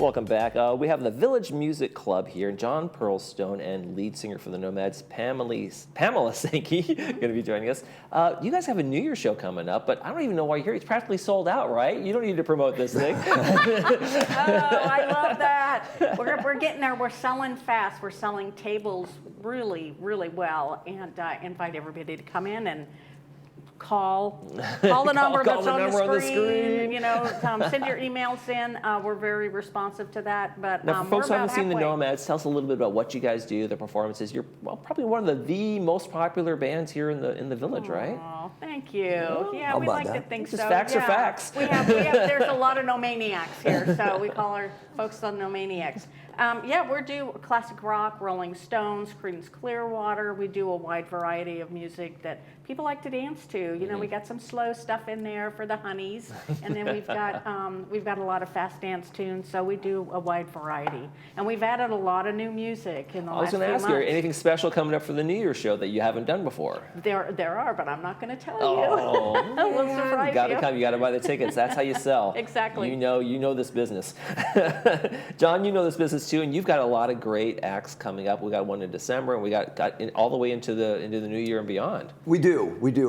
Welcome back. We have the Village Music Club here. John Pearlstone and lead singer for the Nomads, Pamela Sankey, going to be joining us. You guys have a New Year's show coming up, but I don't even know why you're here. It's practically sold out, right? You don't need to promote this thing. Oh, I love that. We're getting there. We're selling fast. We're selling tables really, really well, and invite everybody to come in and call the number that's on the screen. You know, send your emails in. We're very responsive to that. But now, for folks who haven't seen the halfway. Nomads, tell us a little bit about what you guys do, the performances. You're probably one of the most popular bands here in the village, right? Oh, thank you. Yeah, How we about like to that? think Just so. facts are yeah. facts. We have there's a lot of nomaniacs here, so we call our folks the nomaniacs. Yeah, we do classic rock, Rolling Stones, Creedence Clearwater. We do a wide variety of music that people like to dance to. You know, we got some slow stuff in there for the honeys, and then we've got a lot of fast dance tunes. So we do a wide variety, and we've added a lot of new music in the last few months. I was going to ask you, anything special coming up for the New Year's show that you haven't done before? There are, but I'm not going to tell you. Oh, We'll surprise you got to you. come. You got to buy the tickets. That's how you sell. Exactly. You know this business. John, you know this business too, and you've got a lot of great acts coming up. We got one in December, and we got all the way into the new year and beyond. We do.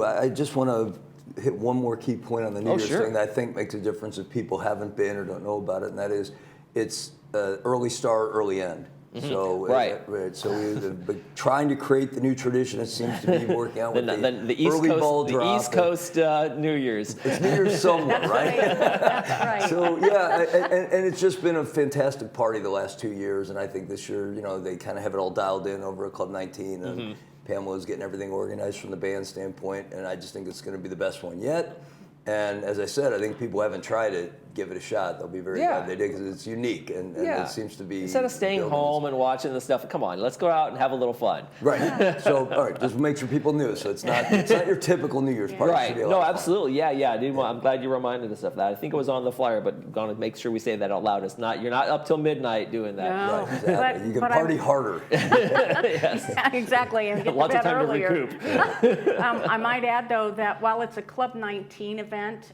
I just want to hit one more key point on the New Year's thing that I think makes a difference if people haven't been or don't know about it, and that is it's early start, early end. Mm-hmm. So so we've been trying to create the new tradition. It seems to be working out with the East early Coast, ball drop. The East Coast New Year's. It's New Year's somewhere, right? That's right. So yeah, and it's just been a fantastic party the last 2 years, and I think this year, you know, they kind of have it all dialed in over at Club 19, and Pamela's getting everything organized from the band standpoint, and I just think it's going to be the best one yet. And as I said, I think people haven't tried it. Give it a shot. They'll be very glad they did because it's unique and it seems to be. Instead of staying home and watching the stuff, come on, let's go out and have a little fun. Right. So all right, just make sure people knew. So it's not your typical New Year's party. Right. No, absolutely. Yeah. I'm glad you reminded us of that. I think it was on the flyer, but going to make sure we say that out loud. You're not up till midnight doing that. No. Right. Exactly. You can party harder. Yes. Exactly. And get Lots to of bed time earlier. to recoup. I might add though that while it's a Club 19 event,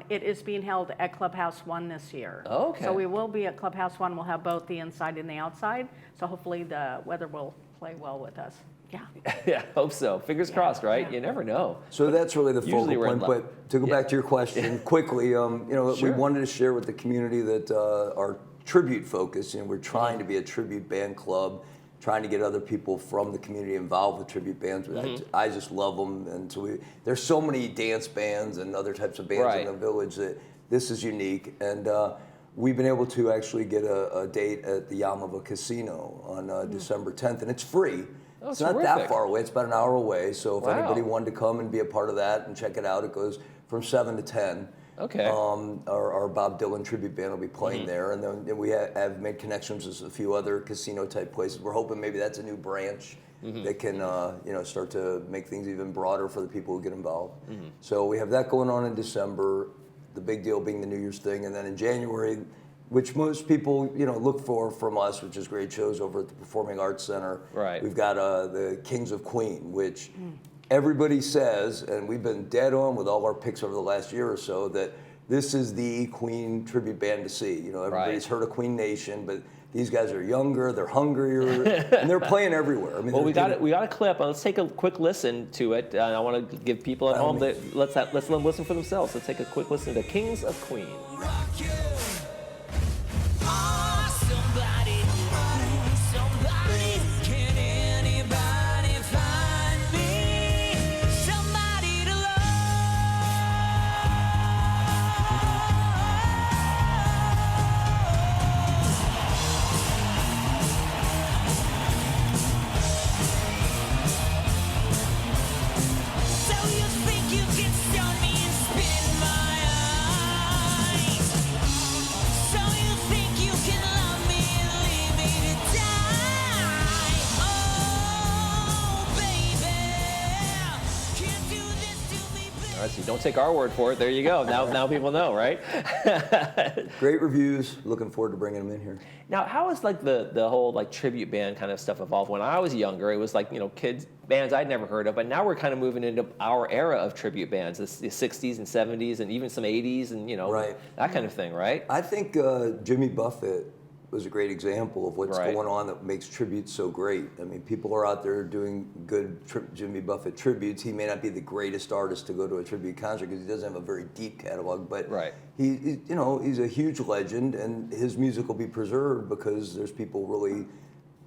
it is being held at Clubhouse 1 this year. Okay. So we will be at Clubhouse 1. We'll have both the inside and the outside. So hopefully the weather will play well with us. Yeah. Yeah, hope so. Fingers crossed, right? You never know. So that's really the focal point. But to go back to your question quickly, we wanted to share with the community that our tribute focus, we're trying to be a tribute band club, trying to get other people from the community involved with tribute bands. I just love them, and so there's so many dance bands and other types of bands in the village that this is unique, and we've been able to actually get a date at the Yamava Casino on December 10th, and it's free. Oh, it's not that far away. It's about an hour away. So if anybody wanted to come and be a part of that and check it out, it goes from 7 to 10. Okay. Our Bob Dylan tribute band will be playing there, and then we have made connections with a few other casino type places. We're hoping maybe that's a new branch that can start to make things even broader for the people who get involved. So we have that going on in December. The big deal being the New Year's thing, and then in January, which most people look for from us, which is great shows over at the Performing Arts Center. Right. We've got the Kings of Queen, which everybody says, and we've been dead on with all our picks over the last year or so, that this is the Queen tribute band to see. Everybody's heard of Queen Nation, but these guys are younger, they're hungrier, and they're playing everywhere. I mean, well, we got a clip. Let's take a quick listen to it. I want to give people at home that let's let them listen for themselves. Let's take a quick listen to Kings of Queen. So don't take our word for it. There you go. Now people know, right? Great reviews. Looking forward to bringing them in here. Now, how has the whole tribute band kind of stuff evolved? When I was younger, it was kids bands I'd never heard of, but now we're kind of moving into our era of tribute bands, the 60s and 70s and even some 80s and that kind of thing, right? I think Jimmy Buffett was a great example of what's going on that makes tributes so great. I mean, people are out there doing good Jimmy Buffett tributes. He may not be the greatest artist to go to a tribute concert because he doesn't have a very deep catalog, but he, you know, he's a huge legend, and his music will be preserved because there's people really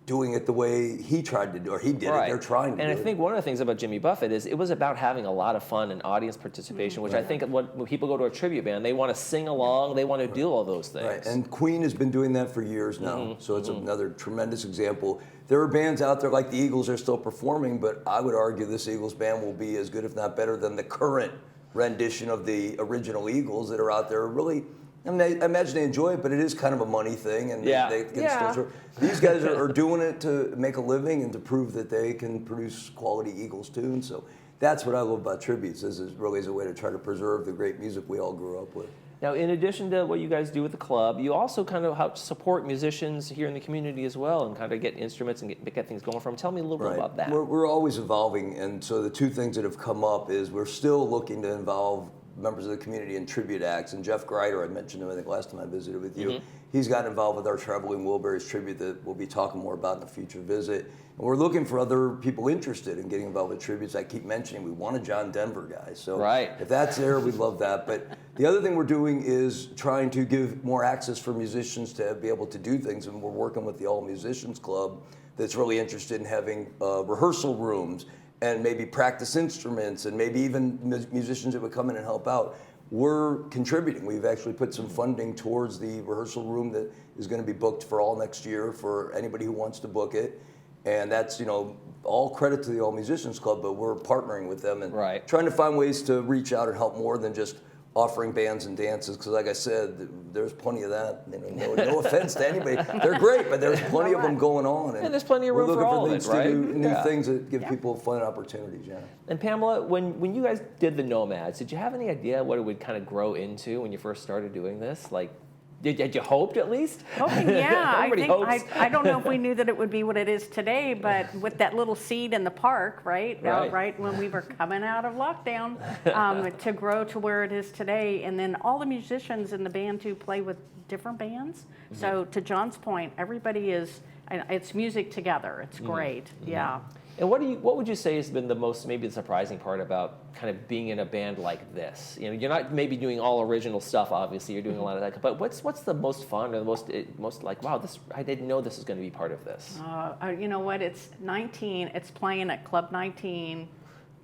doing it the way he tried to do, or he did it. They're trying to do it. And I think one of the things about Jimmy Buffett is it was about having a lot of fun and audience participation, which I think when people go to a tribute band, they want to sing along, they want to do all those things. Right, and Queen has been doing that for years now, so it's another tremendous example. There are bands out there like the Eagles are still performing, but I would argue this Eagles band will be as good, if not better, than the current rendition of the original Eagles that are out there. Really, I mean, I imagine they enjoy it, but it is kind of a money thing, and they can still. These guys are doing it to make a living and to prove that they can produce quality Eagles tunes. So that's what I love about tributes. This is really a way to try to preserve the great music we all grew up with. Now, in addition to what you guys do with the club, you also kind of help support musicians here in the community as well, and kind of get instruments and get things going for them. Tell me a little bit about that. We're always evolving, and so the two things that have come up is we're still looking to involve members of the community in tribute acts. And Jeff Greider, I mentioned him I think last time I visited with you, he's gotten involved with our Traveling Wilburys tribute that we'll be talking more about in a future visit. And we're looking for other people interested in getting involved with tributes. I keep mentioning we want a John Denver guy. So if that's there, we'd love that. But the other thing we're doing is trying to give more access for musicians to be able to do things. And we're working with the All Musicians Club that's really interested in having rehearsal rooms and maybe practice instruments, and maybe even musicians that would come in and help out. We're contributing. We've actually put some funding towards the rehearsal room that is going to be booked for all next year for anybody who wants to book it. And that's, you know, all credit to the All Musicians Club, but we're partnering with them and trying to find ways to reach out and help more than just offering bands and dances, because like I said, there's plenty of that. You know, no offense to anybody. They're great, but there's plenty of them going on. And there's plenty of room for all of it, right? We're looking for things to do, new things that give people fun opportunities, And Pamela, when you guys did the Nomads, did you have any idea what it would kind of grow into when you first started doing this? Like, did you hoped at least? Hoping, yeah. Everybody hopes. I don't know if we knew that it would be what it is today, but with that little seed in the park, right when we were coming out of lockdown, to grow to where it is today, and then all the musicians in the band too play with different bands. So to John's point, everybody it's music together. It's great. And what would you say has been the most maybe the surprising part about kind of being in a band like this? You know, you're not maybe doing all original stuff. Obviously, you're doing a lot of that. But what's the most fun or the most like, wow, I didn't know this was going to be part of this. You know what? It's 19. It's playing at Club 19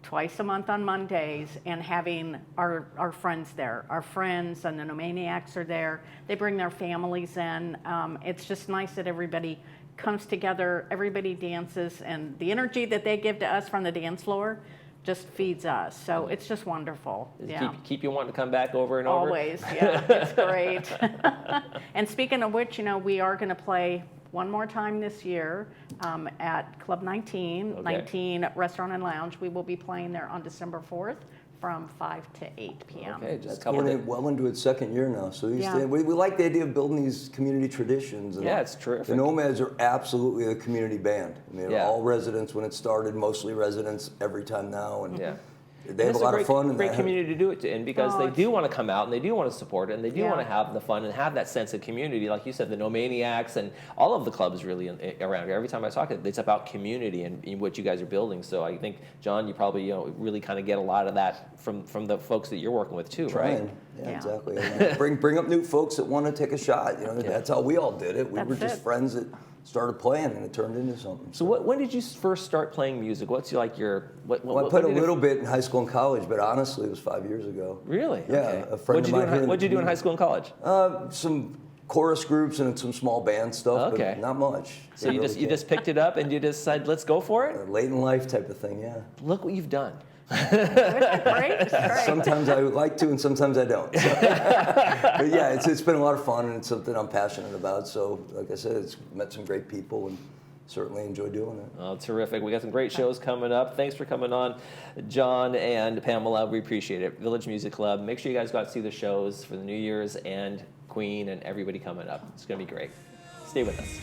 twice a month on Mondays, and having our friends there. Our friends and the Nomaniacs are there. They bring their families in. It's just nice that everybody comes together, everybody dances, and the energy that they give to us from the dance floor just feeds us. So it's just wonderful. Keep you wanting to come back over and over? Always, it's great. And speaking of which, you know, we are going to play one more time this year at Club 19, 19 Restaurant and Lounge. We will be playing there on December 4th. From 5 to 8 p.m. Okay, just coming well into its second year now. So we like the idea of building these community traditions. And it's terrific. The Nomads are absolutely a community band. I mean, all residents when it started, mostly residents every time now. And they have a lot of fun. It's a great community to do it in because they do want to come out and they do want to support it and they do want to have the fun and have that sense of community. Like you said, the Nomaniacs and all of the clubs really around here. Every time I talk, it's about community and what you guys are building. So I think, John, you probably really kind of get a lot of that from the folks that you're working with too, right? Yeah, exactly. Bring up new folks that want to take a shot. You know, that's how we all did it. We were just friends that started playing and it turned into something. So when did you first start playing music? What's like your I played a little bit in high school and college, but honestly, it was 5 years ago. Really? Yeah. A friend of mine here. What'd you do in high school and college? Some chorus groups and some small band stuff, but not much. So you just picked it up and you decided, let's go for it? Late in life type of thing, yeah. Look what you've done. Great. Sometimes I would like to, and sometimes I don't. So. But yeah, it's been a lot of fun, and it's something I'm passionate about. So, like I said, it's met some great people, and certainly enjoy doing it. Oh, terrific. We got some great shows coming up. Thanks for coming on, John and Pamela. We appreciate it. Village Music Club. Make sure you guys go out and see the shows for the New Year's and Queen and everybody coming up. It's going to be great. Stay with us.